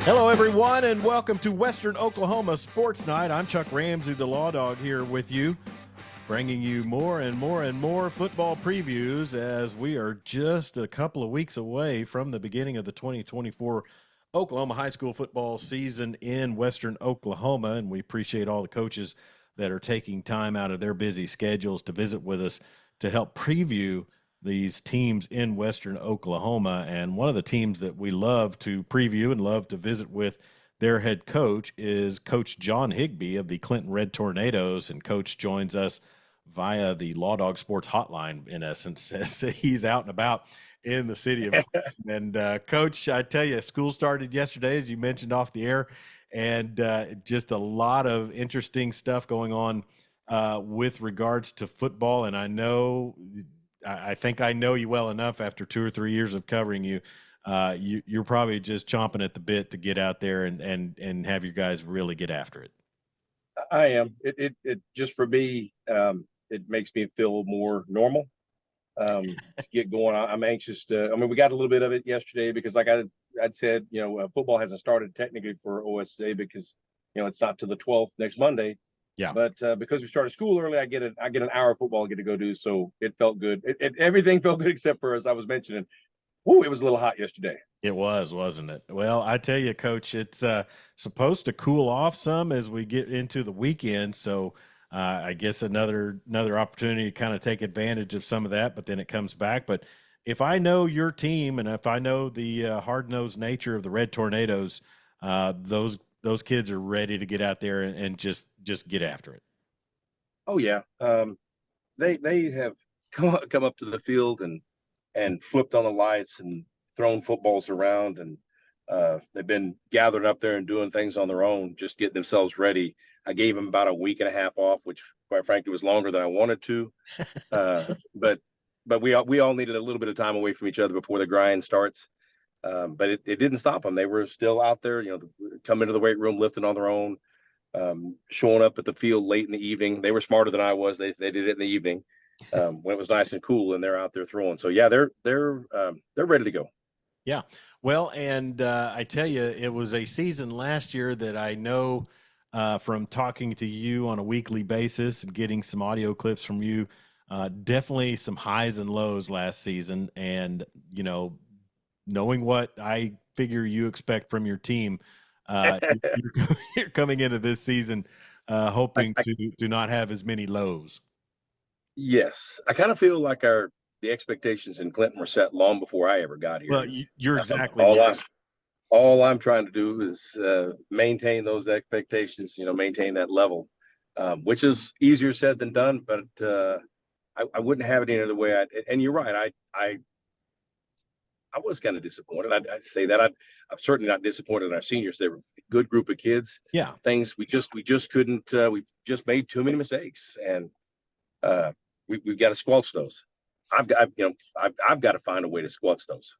Hello, everyone, and welcome to Western Oklahoma Sports Night. I'm Chuck Ramsey, the Lawdog, here with you, bringing you more and more and more football previews as we are just a couple of weeks away from the beginning of the 2024 Oklahoma high school football season in Western Oklahoma, and we appreciate all the coaches that are taking time out of their busy schedules to visit with us to help preview these teams in Western Oklahoma. And one of the teams that we love to preview and love to visit with their head coach is Coach John Higbee of the Clinton Red Tornadoes. And Coach joins us via the Lawdog Sports Hotline, in essence, as he's out and about in the city of Clinton. And Coach, I tell you, school started yesterday, as you mentioned off the air, and just a lot of interesting stuff going on with regards to football. And I think I know you well enough after 2 or 3 years of covering you. You're probably just chomping at the bit to get out there and have you guys really get after it. I am. It just for me, it makes me feel more normal to get going. I'm anxious to. I mean, we got a little bit of it yesterday because, like I'd said, football hasn't started technically for OSA because it's not till the 12th next Monday. Yeah. But because we started school early, I get an hour of football I get to go do. So it felt good. Everything felt good except for, as I was mentioning, it was a little hot yesterday. It was, wasn't it? Well, I tell you, Coach, it's supposed to cool off some as we get into the weekend. So I guess another opportunity to kind of take advantage of some of that, but then it comes back. But if I know your team and if I know the hard-nosed nature of the Red Tornadoes, those kids are ready to get out there and just get after it. Oh yeah, they have come up to the field and flipped on the lights and thrown footballs around, and they've been gathered up there and doing things on their own, just getting themselves ready. I gave them about a week and a half off, which quite frankly was longer than I wanted to. But we all needed a little bit of time away from each other before the grind starts. But it didn't stop them. They were still out there, coming to the weight room, lifting on their own, showing up at the field late in the evening. They were smarter than I was. They did it in the evening when it was nice and cool, and they're out there throwing. So yeah, they're ready to go. Yeah. Well, and I tell you, it was a season last year that I know from talking to you on a weekly basis and getting some audio clips from you, definitely some highs and lows last season. And, knowing what I figure you expect from your team, you're coming into this season hoping to not have as many lows. Yes, I kind of feel like the expectations in Clinton were set long before I ever got here. Well, you're exactly right. All I'm trying to do is maintain those expectations, maintain that level, which is easier said than done. But I wouldn't have it any other way. And you're right. I was kind of disappointed. I'd say that I'm certainly not disappointed in our seniors. They were a good group of kids. Yeah. Things we just couldn't. We just made too many mistakes, and we've got to squelch those. I've got to find a way to squelch those.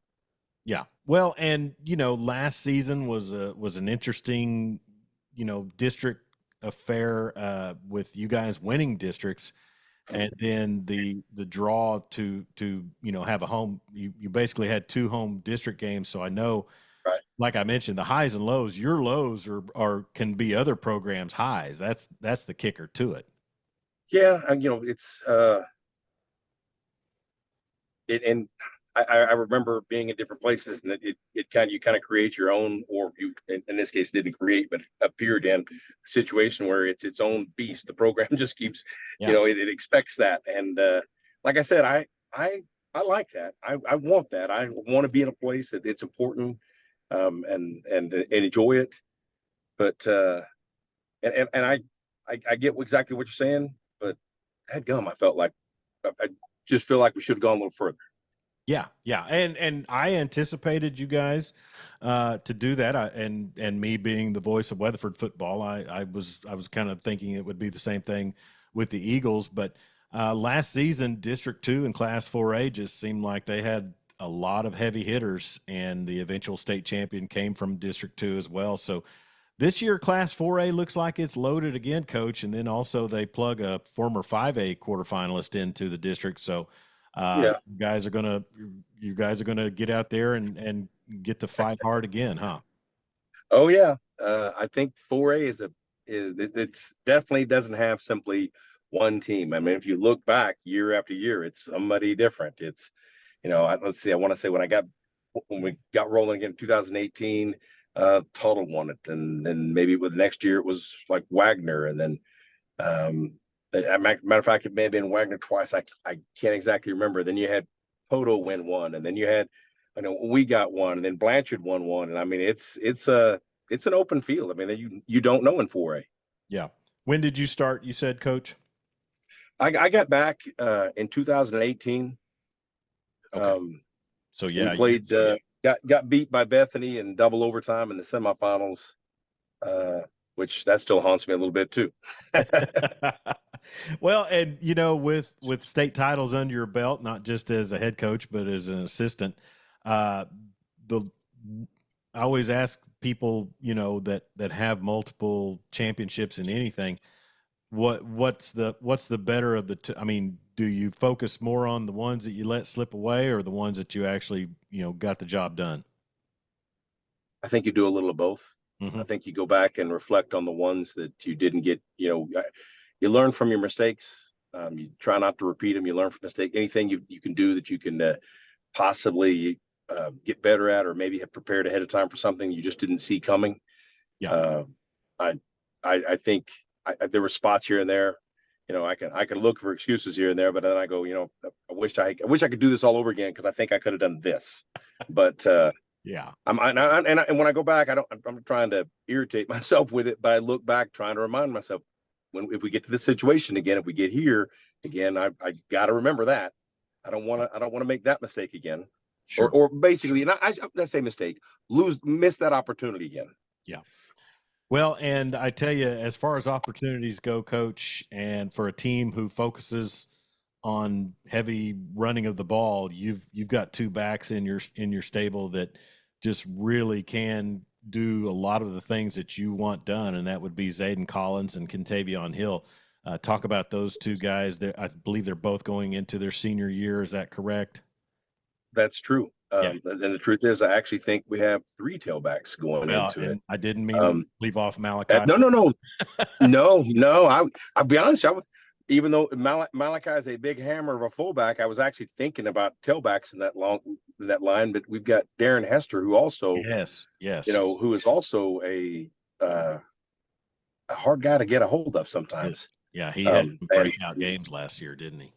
Yeah. Well, and last season was an interesting, district affair with you guys winning districts, and then the draw to have a home. You basically had 2 home district games. So I know, right, like I mentioned, the highs and lows. Your lows are can be other programs' highs. That's the kicker to it. Yeah, and it's and I remember being in different places, and you kind of create your own, or you in this case didn't create, but appeared in a situation where it's its own beast. The program just keeps, it expects that, and like I said, I like that. I want that. I want to be in a place that it's important, and enjoy it. But and I get exactly what you're saying, but headgum, I felt like I just feel like we should have gone a little further. Yeah, yeah, and I anticipated you guys to do that. And me being the voice of Weatherford football, I was kind of thinking it would be the same thing with the Eagles. But last season, District 2 and Class 4A just seemed like they had a lot of heavy hitters, and the eventual state champion came from District 2 as well. So this year, Class 4A looks like it's loaded again, Coach. And then also they plug a former 5A quarterfinalist into the district. So Yeah. you guys are gonna get out there and get to fight hard again, huh? Oh yeah. I think 4A it's definitely doesn't have simply one team. I mean, if you look back year after year, it's somebody different. It's, let's see, I want to say when we got rolling again in 2018, Total won it, and then maybe with the next year it was like Wagner, and then matter of fact, it may have been Wagner twice. I can't exactly remember. Then you had Poto win one, and then you had, we got one, and then Blanchard won one, and I mean it's an open field. I mean you don't know in 4A. Yeah. When did you start? You said, Coach. I got back in 2018. Okay. So We yeah, played got beat by Bethany in double overtime in the semifinals, which that still haunts me a little bit too. Well, and with state titles under your belt, not just as a head coach but as an assistant, uh, the I always ask people, that have multiple championships in anything, what's the better of the two? I mean, do you focus more on the ones that you let slip away, or the ones that you actually, got the job done? I think you do a little of both. I Mm-hmm. think you go back and reflect on the ones that you didn't get. You learn from your mistakes. You try not to repeat them. You learn from mistake. Anything you can do that you can possibly get better at, or maybe have prepared ahead of time for something you just didn't see coming. Yeah. Uh, I, I think there were spots here and there. I can look for excuses here and there, but then I go, I wish I could do this all over again, because I think I could have done this. But Yeah. and when I go back, I'm trying to irritate myself with it, but I look back trying to remind myself, if we get to this situation again, if we get here again, I got to remember that. I don't want to make that mistake again, Sure. or basically, not let's say mistake, miss that opportunity again. Yeah. Well, and I tell you, as far as opportunities go, Coach, and for a team who focuses on heavy running of the ball, you've got two backs in your stable that just really can do a lot of the things that you want done, and that would be Zayden Collins and Kentavion Hill. Talk about those two guys. I believe they're both going into their senior year. Is that correct? That's true. Yeah. And the truth is, I actually think we have three tailbacks going Well, into it. and I didn't mean to leave off Malachi. No, no, no, no. I'll be honest. Even though Malachi is a big hammer of a fullback, I was actually thinking about tailbacks in that line. But we've got Darren Hester, who also, Yes. who is also a hard guy to get a hold of sometimes. Yeah, he had some And breakout games last year, didn't he?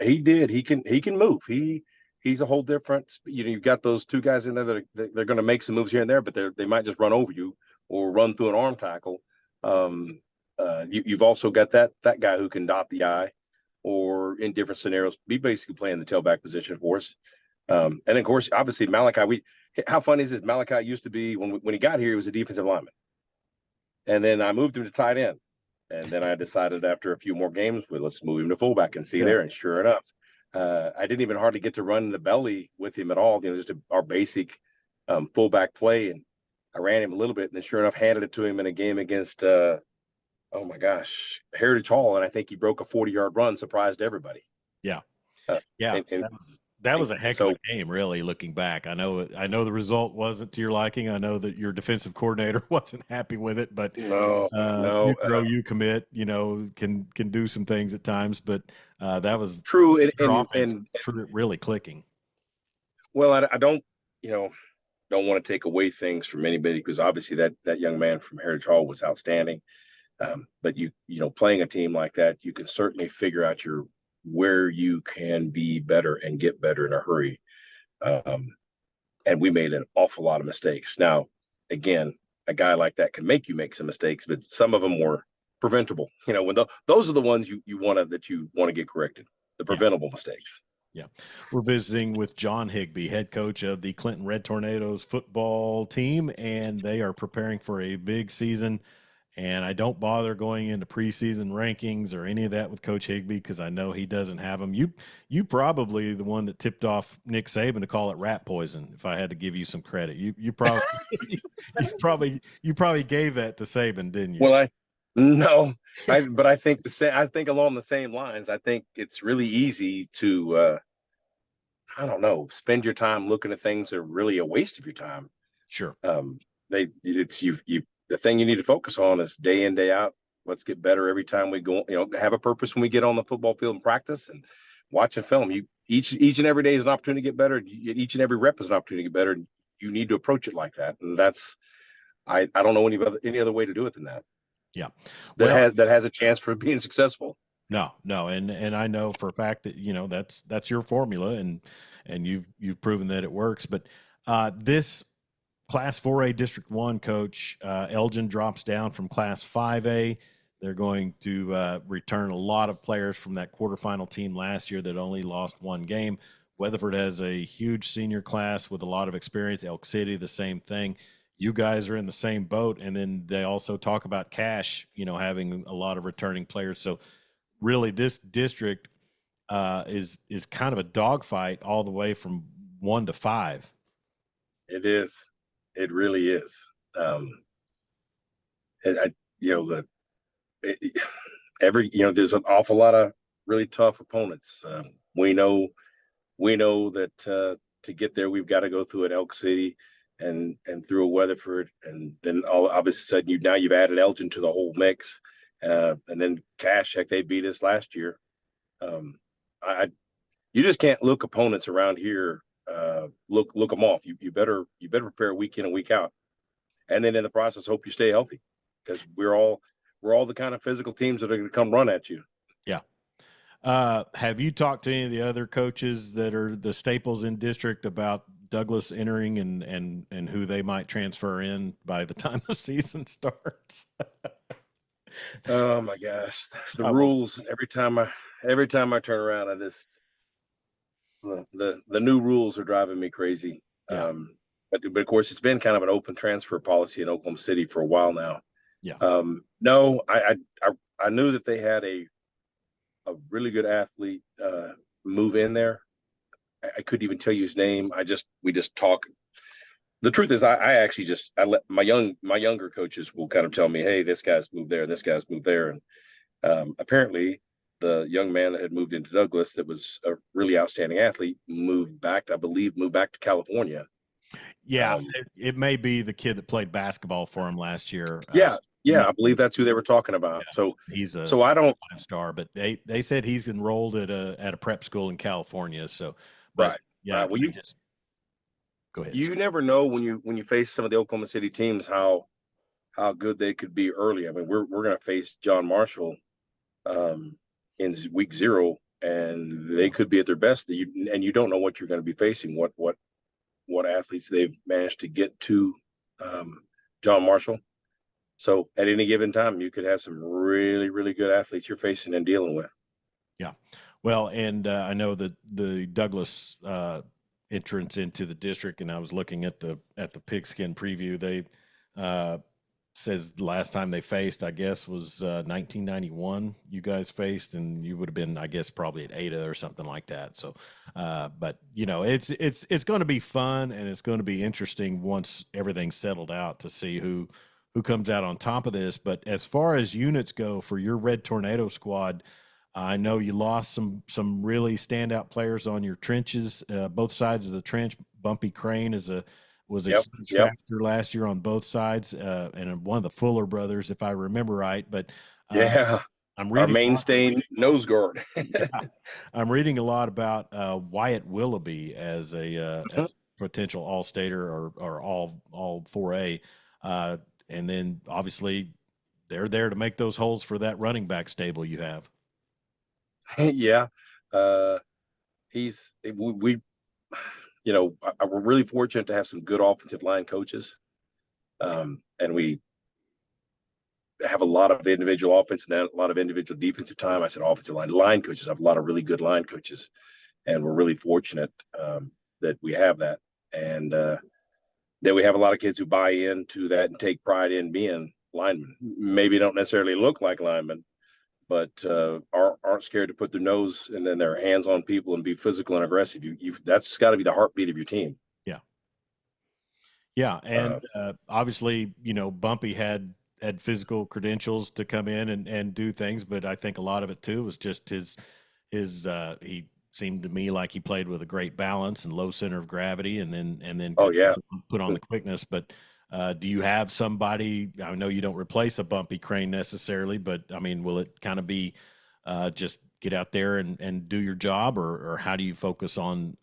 he did. He can move. He's a whole different. You've got those two guys in there they're going to make some moves here and there, but they might just run over you or run through an arm tackle. You've also got that guy who can dot the I, or in different scenarios be basically playing the tailback position for us. And of course, obviously Malachi. How funny is it? Malachi used to be, when he got here, he was a defensive lineman, and then I moved him to tight end. And then I decided after a few more games, well, let's move him to fullback and see Yeah. there. And sure enough, I didn't even hardly get to run the belly with him at all. Just our basic fullback play. And I ran him a little bit, and then sure enough, handed it to him in a game against, oh my gosh, Heritage Hall. And I think he broke a 40-yard run, surprised everybody. Yeah. Uh, Yeah. and That was a heck of so, a game, really, looking back. I know the result wasn't to your liking. I know that your defensive coordinator wasn't happy with it, but no, you grow, you commit, can do some things at times, but that was true. your offense was really clicking. Well, I don't, don't want to take away things from anybody, because obviously that young man from Heritage Hall was outstanding. But playing a team like that, you can certainly figure out where you can be better and get better in a hurry. And we made an awful lot of mistakes. Now, again, a guy like that can make you make some mistakes, but some of them were preventable. When those are the ones you want to get corrected, the preventable mistakes. Yeah. We're visiting with John Higbee, head coach of the Clinton Red Tornadoes football team, and they are preparing for a big season. And I don't bother going into preseason rankings or any of that with Coach Higbee, because I know he doesn't have them. You probably the one that tipped off Nick Saban to call it rat poison. If I had to give you some credit, you probably you probably gave that to Saban, didn't you? Well, but I think I think along the same lines. I think it's really easy to I don't know, spend your time looking at things that are really a waste of your time. Sure. the thing you need to focus on is day in, day out. Let's get better every time we go, have a purpose when we get on the football field and practice and watch and film. Each and every day is an opportunity to get better. Each and every rep is an opportunity to get better. You need to approach it like that. And I don't know any other way to do it than that. Yeah. Well, that has a chance for being successful. No, and I know for a fact that that's your formula, and you've proven that it works. But this Class 4A District 1 coach Elgin drops down from Class 5A. They're going to return a lot of players from that quarterfinal team last year that only lost one game. Weatherford has a huge senior class with a lot of experience. Elk City, the same thing. You guys are in the same boat, and then they also talk about Cache, having a lot of returning players. So really, this district is kind of a dogfight all the way from 1 to 5. It is. It really is. There's an awful lot of really tough opponents. We know that to get there, we've got to go through an Elk City and through a Weatherford, and then all of a sudden you've added Elgin to the whole mix, and then Cache, heck, they beat us last year. You just can't look opponents around here. Look them off. You better prepare week in and week out, and then in the process, hope you stay healthy, because we're all the kind of physical teams that are going to come run at you. Yeah. Have you talked to any of the other coaches that are the staples in district about Douglas entering and who they might transfer in by the time the season starts? Oh my gosh, the rules! Every time I turn around, the new rules are driving me crazy. Yeah. But of course, it's been kind of an open transfer policy in Oklahoma City for a while now. Yeah. No, I knew that they had a really good athlete move in there. I couldn't even tell you his name. We just talk. The truth is, I let my younger coaches will kind of tell me, hey, this guy's moved there, and this guy's moved there, and apparently the young man that had moved into Douglas, that was a really outstanding athlete, moved back to California. Yeah, it may be the kid that played basketball for him last year. Yeah, I believe that's who they were talking about. Yeah. So I don't star, but they said he's enrolled at a prep school in California. So, but right. Yeah, right. Well, go ahead. You never know when you face some of the Oklahoma City teams how good they could be early. I mean, we're going to face John Marshall in week 0, and they could be at their best. And you don't know what you're going to be facing. What athletes they've managed to get to John Marshall. So at any given time, you could have some really, really good athletes you're facing and dealing with. Yeah. Well, and I know that the Douglas entrance into the district, and I was looking at the pigskin preview. They says the last time they faced, I guess, was 1991. You guys faced, and you would have been, I guess, probably at Ada or something like that. So, but it's going to be fun, and it's going to be interesting once everything's settled out to see who comes out on top of this. But as far as units go for your Red Tornado squad, I know you lost some really standout players on your trenches, both sides of the trench. Bumpy Crane was a huge factor last year on both sides, and one of the Fuller brothers, if I remember right. But I'm reading our mainstay nose guard. Yeah, I'm reading a lot about Wyatt Willoughby as a potential all-stater or all 4A, and then obviously they're there to make those holes for that running back stable you have. Yeah, we're really fortunate to have some good offensive line coaches, and we have a lot of individual offense and a lot of individual defensive time. I said offensive line coaches. I have a lot of really good line coaches, and we're really fortunate that we have that, and that we have a lot of kids who buy into that and take pride in being linemen. Maybe don't necessarily look like linemen, but aren't scared to put their nose and then their hands on people and be physical and aggressive. That's got to be the heartbeat of your team. Yeah, and obviously, Bumpy had physical credentials to come in and do things, but I think a lot of it too was just his he seemed to me like he played with a great balance and low center of gravity, and then put on the quickness. But Do you have somebody? I know you don't replace a bumpy crane necessarily, but I mean, will it kind of be just get out there and do your job, or how do you focus on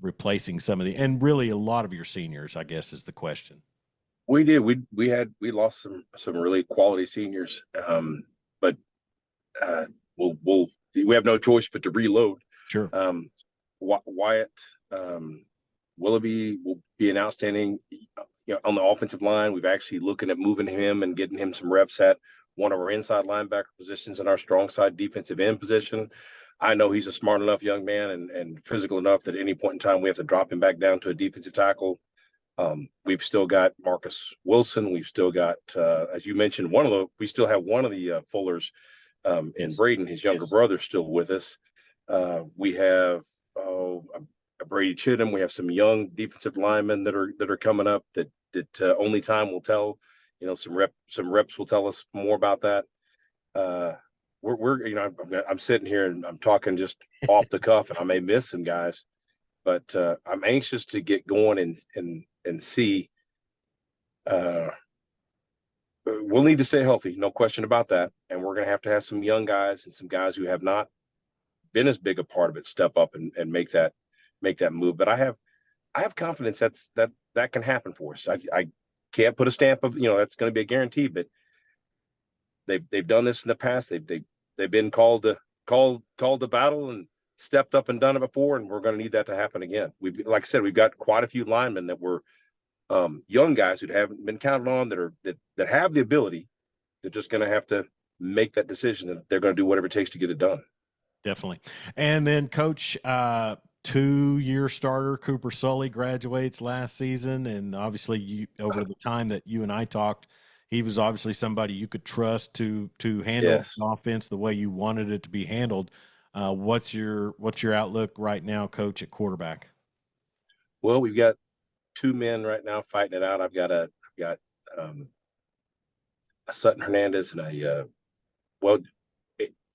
replacing some of the, and really a lot of your seniors, I guess is the question. We did. We lost some really quality seniors. But uh, we have no choice but to reload. Sure. Wyatt Willoughby will be an outstanding, on the offensive line. We've actually looking at moving him and getting him some reps at one of our inside linebacker positions in our strong side defensive end position. I know he's a smart enough young man and physical enough that at any point in time we have to drop him back down to a defensive tackle. We've still got Marcus Wilson. We've still got, as you mentioned, we still have one of the Fullers in Braden, his younger brother, still with us. We have Brady Chittum. We have some young defensive linemen that are coming up that only time will tell. Some reps will tell us more about that. I'm sitting here and I'm talking just off the cuff, and I may miss some guys, but I'm anxious to get going and see. We'll need to stay healthy, no question about that, and we're going to have some young guys and some guys who have not been as big a part of it step up and make that move. But I have confidence that can happen for us. I can't put a stamp of that's going to be a guarantee, but they've done this in the past. They've been called to battle and stepped up and done it before, and we're going to need that to happen again. Like I said, we've got quite a few linemen that were young guys who haven't been counted on that have the ability. They're just going to have to make that decision, and they're going to do whatever it takes to get it done. Definitely. And then Coach, 2-year starter Cooper Sully graduates last season, and obviously over the time that you and I talked, he was obviously somebody you could trust to handle the offense the way you wanted it to be handled. What's your outlook right now, Coach, at quarterback? Well, we've got two men right now fighting it out. I've got a Sutton Hernandez and a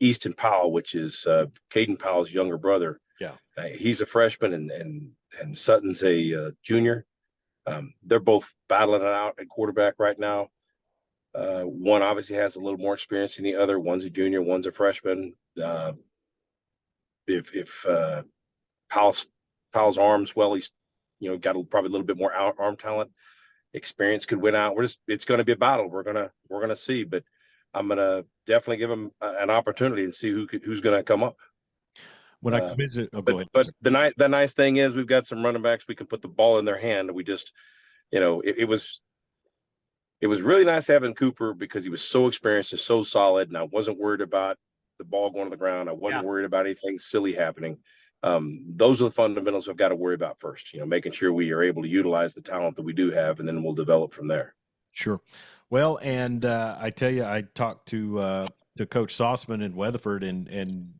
Easton Powell, which is Caden Powell's younger brother. Yeah, he's a freshman, and Sutton's a junior. They're both battling it out at quarterback right now. One obviously has a little more experience than the other. One's a junior, one's a freshman. If Powell's arms, well, he's got probably a little bit more arm talent. Experience could win out. It's going to be a battle. We're gonna see, but I'm gonna definitely give them an opportunity and see who's going to come up. When I visit, go ahead. But the nice thing is we've got some running backs. We can put the ball in their hand. We just, it was really nice having Cooper because he was so experienced and so solid, and I wasn't worried about the ball going to the ground. I wasn't worried about anything silly happening. Those are the fundamentals we've got to worry about first. Making sure we are able to utilize the talent that we do have, and then we'll develop from there. Sure. Well, and I tell you, I talked to Coach Sauceman in Weatherford, and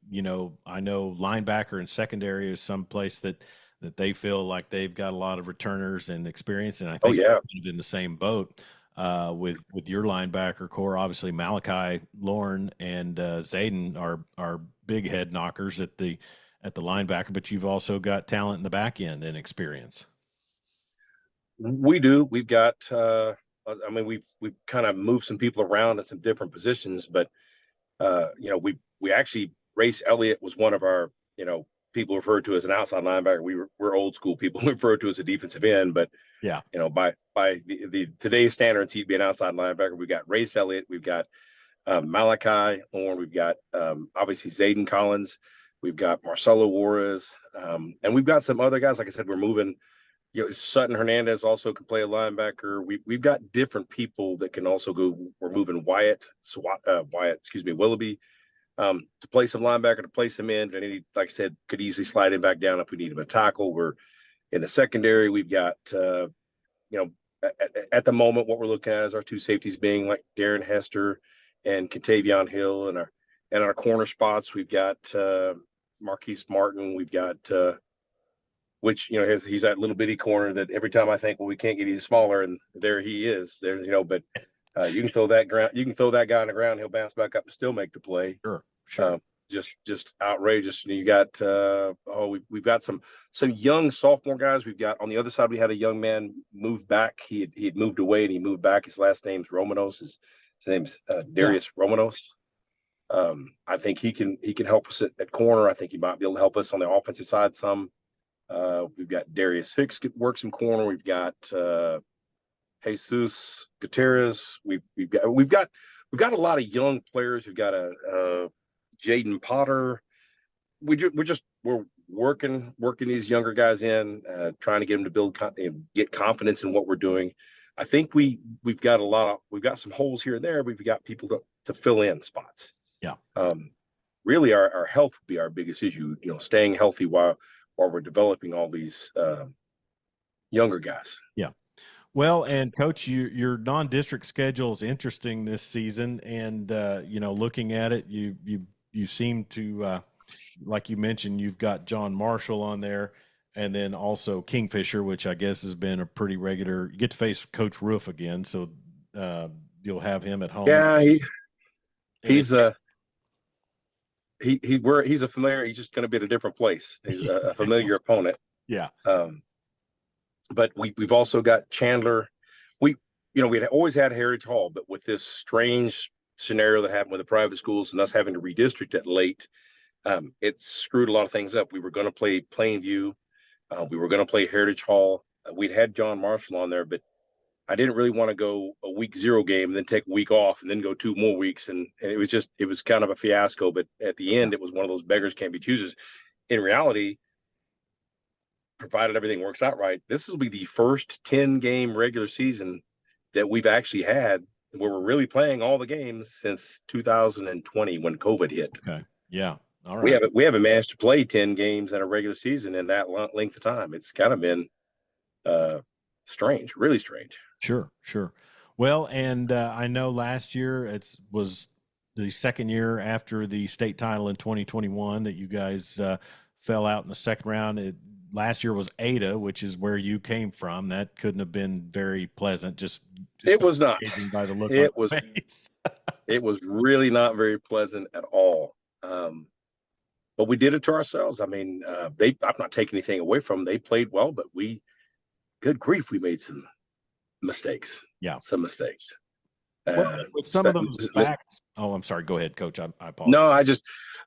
I know linebacker and secondary is some place that they feel like they've got a lot of returners and experience, and I think they're in the same boat with your linebacker core. Obviously, Malachi, Lauren, and Zayden are big head knockers at the linebacker, but you've also got talent in the back end and experience. We do. We've got. We've kind of moved some people around at some different positions, but we actually Race Elliott was one of our people referred to as an outside linebacker. We're old school people referred to as a defensive end, but by the today's standards, he'd be an outside linebacker. We've got Race Elliott, we've got Malachi Lauren, we've got obviously Zayden Collins, we've got Marcelo Juarez, and we've got some other guys. Like I said, we're moving. Sutton Hernandez also can play a linebacker. We've got different people that can also go. We're moving Willoughby to play some linebacker, to play some end. And he, like I said, could easily slide him back down if we need him to tackle. We're in the secondary. We've got, at the moment, what we're looking at is our two safeties being like Darren Hester and Contavion Hill, and our corner spots. We've got Marquise Martin. We've got which he's that little bitty corner that every time I think, well, we can't get any smaller, and there he is. There, but you can throw that guy on the ground, he'll bounce back up and still make the play. Sure. just outrageous. You got we've got some young sophomore guys. We've got on the other side. We had a young man move back. He had moved away and he moved back. His last name's Romanos. His name's Darius Romanos. I think he can help us at corner. I think he might be able to help us on the offensive side some. We've got Darius Hicks works in corner. We've got Jesus Gutierrez. We've got a lot of young players. We've got a Jaden Potter. We're working these younger guys in, trying to get them to build get confidence in what we're doing. I think we've got some holes here and there. We've got people to fill in spots. Yeah. Really, our health would be our biggest issue. Staying healthy while we're developing all these younger guys. Yeah. Well, and Coach, your non-district schedule is interesting this season, and looking at it, you seem to, like you mentioned, you've got John Marshall on there, and then also Kingfisher, which I guess has been a pretty regular. You get to face Coach Roof again, so you'll have him at home. Yeah, he's a familiar. He's just going to be at a different place. He's a familiar opponent. Yeah. But we've also got Chandler. We had always had Heritage Hall, but with this strange scenario that happened with the private schools and us having to redistrict it late, it screwed a lot of things up. We were going to play Plainview. We were going to play Heritage Hall. We'd had John Marshall on there, but I didn't really want to go a week 0 game and then take a week off and then go 2 more weeks. And it was kind of a fiasco. But at the end, it was one of those beggars can't be choosers. In reality, provided everything works out right, this will be the first 10-game regular season that we've actually had where we're really playing all the games since 2020 when COVID hit. Okay. Yeah. All right. We haven't managed to play 10 games in a regular season in that length of time. It's kind of been strange, really strange. Sure. Well, and I know last year was the second year after the state title in 2021 that you guys fell out in the second round. Last year was Ada, which is where you came from. That couldn't have been very pleasant. Just it was not. By the look it on was. face. It was really not very pleasant at all. But we did it to ourselves. I mean, I'm not taking anything away from them. They played well, but good grief, we made some mistakes. Yeah, some mistakes. With some of those backs. Oh, I'm sorry. Go ahead, Coach. I apologize. No,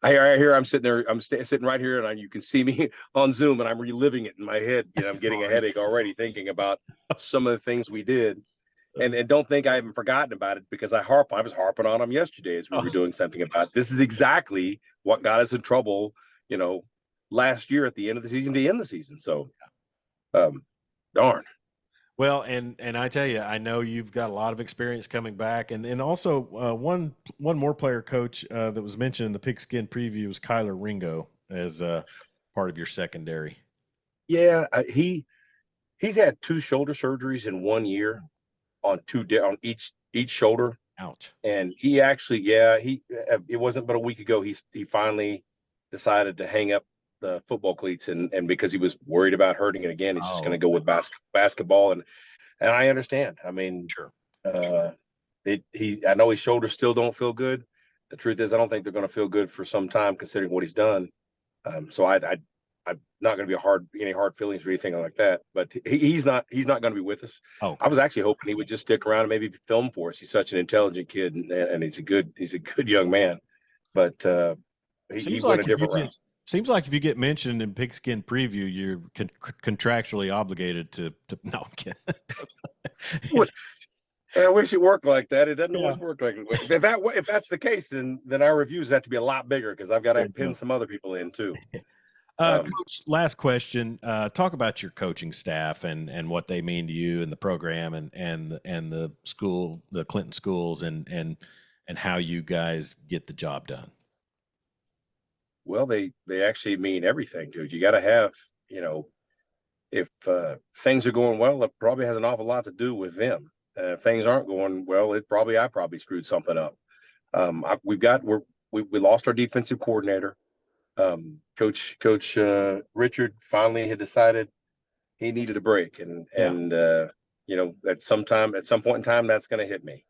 I hear I'm sitting there. I'm sitting right here, and you can see me on Zoom, and I'm reliving it in my head. I'm getting a headache already thinking about some of the things we did. And don't think I haven't forgotten about it because I was harping on them yesterday as we were doing something about it. This is exactly what got us in trouble, last year at the end of the season to end the season. So, darn. Well, and I tell you, I know you've got a lot of experience coming back, and also one more player, Coach, that was mentioned in the Pigskin preview was Kyler Ringo as part of your secondary. Yeah, he's had 2 shoulder surgeries in 1 year on each shoulder. Ouch. And he actually, it wasn't but a week ago he finally decided to hang up the football cleats and because he was worried about hurting it again, he's just going to go with basketball and I understand. I mean, sure. I know his shoulders still don't feel good. The truth is, I don't think they're going to feel good for some time considering what he's done. So I'm not going to be any hard feelings or anything like that. But he's not going to be with us. Oh, I was actually hoping he would just stick around and maybe film for us. He's such an intelligent kid and he's a good young man. But he went a different route. Seems like if you get mentioned in Pigskin preview, you're contractually obligated to no. I wish it worked like that. It doesn't always work like that. If that's the case, then our reviews have to be a lot bigger because I've got to pin some other people in too. Coach, last question. Talk about your coaching staff and what they mean to you and the program and the school, the Clinton schools, and how you guys get the job done. Well, they actually mean everything, dude. You got to have, if things are going well, it probably has an awful lot to do with them. If things aren't going well, I probably screwed something up. We lost our defensive coordinator. Coach Richard finally had decided he needed a break, and at some point in time, that's going to hit me.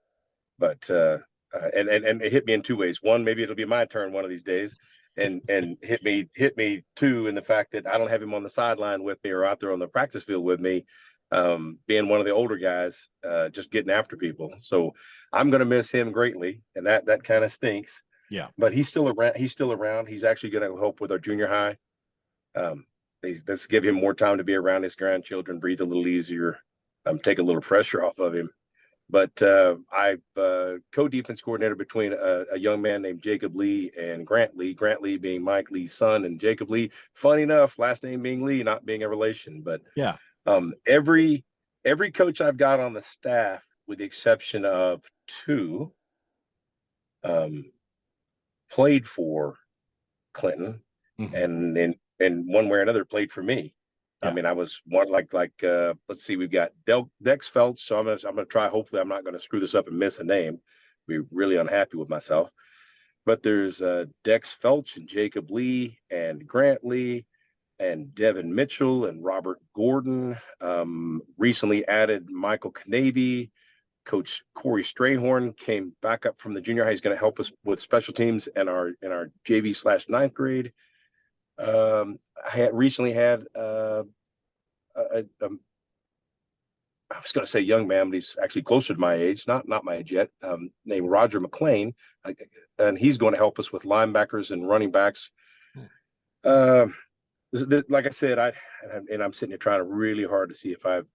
But and it hit me in 2 ways. One, maybe it'll be my turn one of these days. and hit me too in the fact that I don't have him on the sideline with me or out there on the practice field with me, being one of the older guys, just getting after people. So I'm going to miss him greatly, and that kind of stinks. Yeah. But he's still around. He's still around. He's actually going to help with our junior high. Let's give him more time to be around his grandchildren, breathe a little easier, take a little pressure off of him. But I've co-defense coordinator between a young man named Jacob Lee and Grant Lee. Grant Lee being Mike Lee's son, and Jacob Lee, funny enough, last name being Lee, not being a relation. But Yeah. Every coach I've got on the staff, with the exception of two, played for Clinton, and one way or another played for me. Yeah. I mean, I was one like let's see, we've got Dex Felch. So I'm gonna try. Hopefully, I'm not gonna screw this up and miss a name. Be really unhappy with myself. But there's Dex Felch and Jacob Lee and Grant Lee and Devin Mitchell and Robert Gordon. Recently added Michael Canavy. Coach Corey Strayhorn came back up from the junior high. He's going to help us with special teams and our JV/ninth grade. I had recently had I was going to say young man, but he's actually closer to my age, not my age yet, named Roger McLean, and he's going to help us with linebackers and running backs. Like I said, I'm sitting here trying really hard to see if I've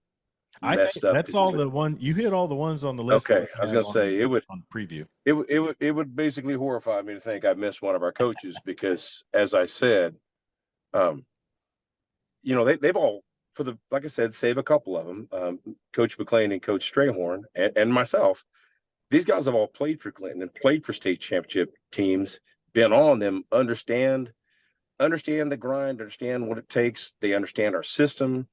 messed up. That's all the one you hit all the ones on the list. Okay, I was going to say it would on preview. It would basically horrify me to think I missed one of our coaches because, as I said, they've all, like I said, save a couple of them, Coach McLean and Coach Strayhorn and myself. These guys have all played for Clinton and played for state championship teams, been on them, understand the grind, understand what it takes. They understand our system.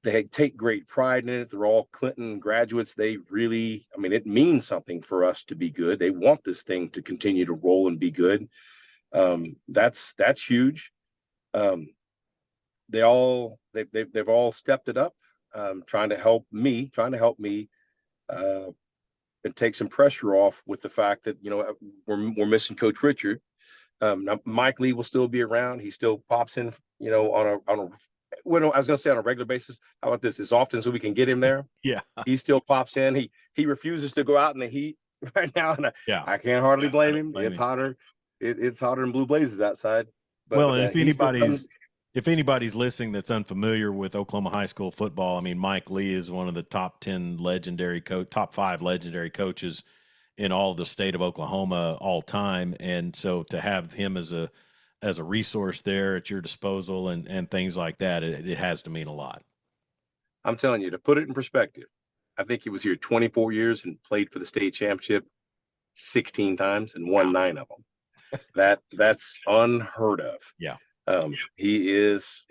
They take great pride in it. They're all Clinton graduates. They really, I mean, it means something for us to be good. They want this thing to continue to roll and be good. That's huge. They've all stepped it up, trying to help me, and take some pressure off with the fact that we're missing Coach Richard. Now Mike Lee will still be around. He still pops in, on a well, I was going to say on a regular basis. How about this? As often as we can get him there. Yeah. He still pops in. He refuses to go out in the heat right now, and I can't hardly blame him. It's hotter. It's hotter than blue blazes outside. But, well, and if anybody's listening that's unfamiliar with Oklahoma high school football, I mean, Mike Lee is one of the top 5 legendary coaches in all the state of Oklahoma all time. And so to have him as a resource there at your disposal and things like that, it has to mean a lot. I'm telling you, to put it in perspective, I think he was here 24 years and played for the state championship 16 times and won 9 of them. That's unheard of. Yeah. He's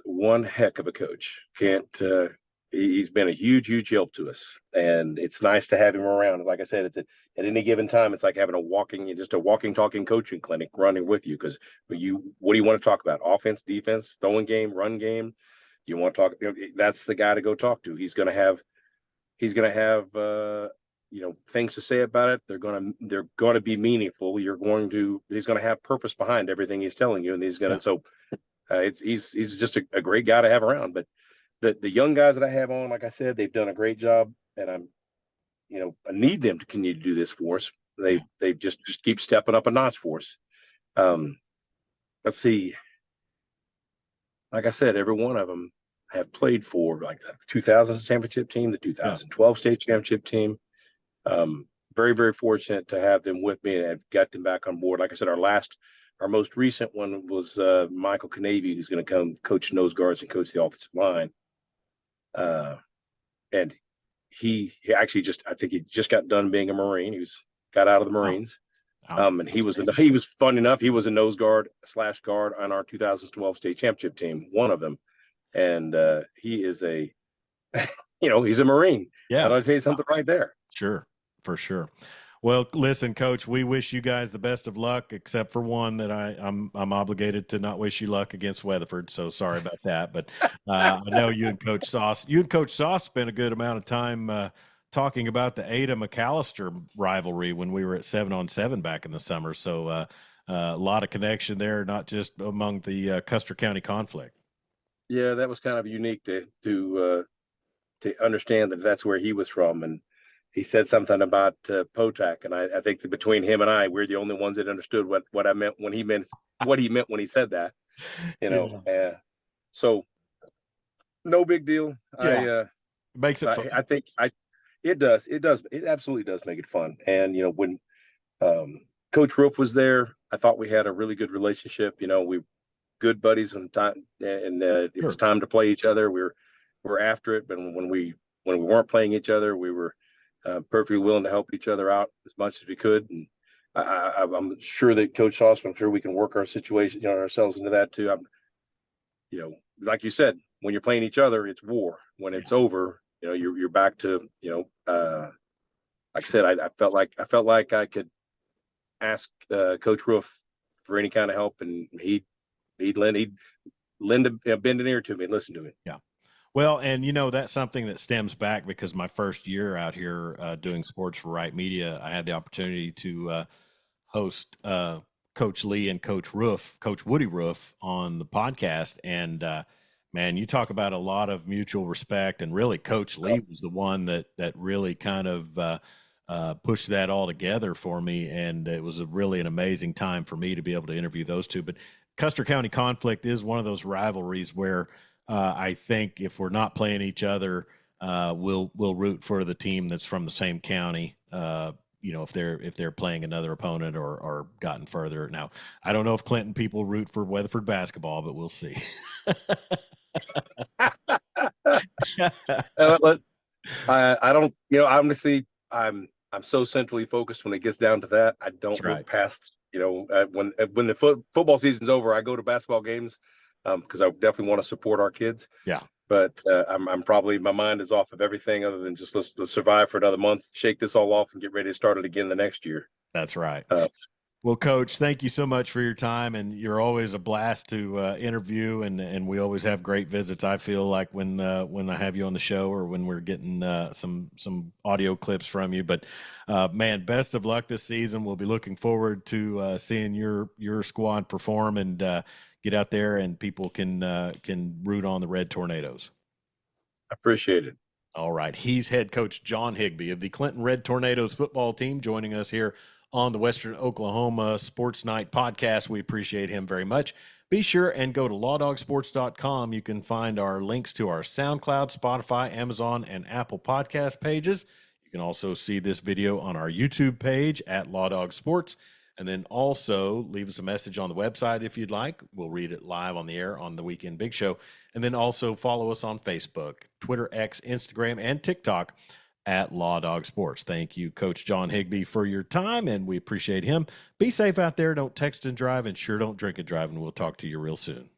one heck of a coach. He's been a huge help to us, and it's nice to have him around. Like I said, at any given time, it's like having a walking, talking coaching clinic running with you. Because what do you want to talk about? Offense, defense, throwing game, run game. You want to talk? That's the guy to go talk to. He's going to have things to say about it. They're going to be meaningful. He's going to have purpose behind everything he's telling you, and he's just a great guy to have around. But the young guys that I have on, like I said, they've done a great job, and I need them to continue to do this for us. They just keep stepping up a notch for us. Let's see. Like I said, every one of them have played for like the 2000 championship team, the 2012 state championship team. Very, very fortunate to have them with me and have got them back on board. Like I said, our most recent one was Michael Canavy, who's going to come coach nose guards and coach the offensive line. And he actually I think he just got done being a Marine. He got out of the Marines. And he was fun enough. He was a nose guard / guard on our 2012 state championship team, one of them. And he is he's a Marine. Yeah. I'll tell you something right there. Sure. For sure. Well, listen, Coach, we wish you guys the best of luck, except for one that I'm obligated to not wish you luck against Weatherford. So sorry about that. But I know you and Coach Sauce spent a good amount of time talking about the Ada McAllister rivalry when we were at 7-on-7 back in the summer. So a lot of connection there, not just among the Custer County conflict. Yeah, that was kind of unique to understand that that's where he was from. And he said something about Potack, and I think that between him and I, we're the only ones that understood what I meant when he meant what he meant when he said that. You know, so no big deal. Yeah, makes it fun. I think it absolutely does make it fun. And when Coach Roof was there, I thought we had a really good relationship. We good buddies when time, and it was time to play each other. We're after it, but when we weren't playing each other, we were perfectly willing to help each other out as much as we could. And I'm sure that Coach Sauceman, I'm sure we can work our situation, ourselves into that too. Like you said, when you're playing each other, it's war. When it's over, you're back to, like I said, I felt like I could ask Coach Roof for any kind of help, and he'd lend bend an ear to me and listen to me. Yeah. Well, and that's something that stems back because my first year out here doing sports for Right Media, I had the opportunity to host Coach Lee and Coach Woody Roof on the podcast. And man, you talk about a lot of mutual respect, and really Coach Lee was the one that really kind of pushed that all together for me. And it was really an amazing time for me to be able to interview those two. But Custer County conflict is one of those rivalries where I think if we're not playing each other, we'll root for the team that's from the same county. If they're playing another opponent or gotten further. Now, I don't know if Clinton people root for Weatherford basketball, but we'll see. I don't. Honestly, I'm so centrally focused when it gets down to that. I don't look past. When the football season's over, I go to basketball games. Because I definitely want to support our kids. Yeah. But I'm probably, my mind is off of everything other than just let's survive for another month, shake this all off, and get ready to start it again the next year. That's right. Well, Coach, thank you so much for your time, and you're always a blast to interview, and we always have great visits. I feel like when I have you on the show or when we're getting some audio clips from you. But man, best of luck this season. We'll be looking forward to seeing your squad perform and get out there, and people can root on the Red Tornadoes. I appreciate it. All right. He's head coach John Higbee of the Clinton Red Tornadoes football team joining us here on the Western Oklahoma Sports Night podcast. We appreciate him very much. Be sure and go to lawdogsports.com. You can find our links to our SoundCloud, Spotify, Amazon, and Apple podcast pages. You can also see this video on our YouTube page at Lawdog Sports. And then also leave us a message on the website if you'd like. We'll read it live on the air on the Weekend Big Show. And then also follow us on Facebook, Twitter, X, Instagram, and TikTok at Lawdog Sports. Thank you, Coach John Higbee, for your time, and we appreciate him. Be safe out there. Don't text and drive, and sure don't drink and drive, and we'll talk to you real soon.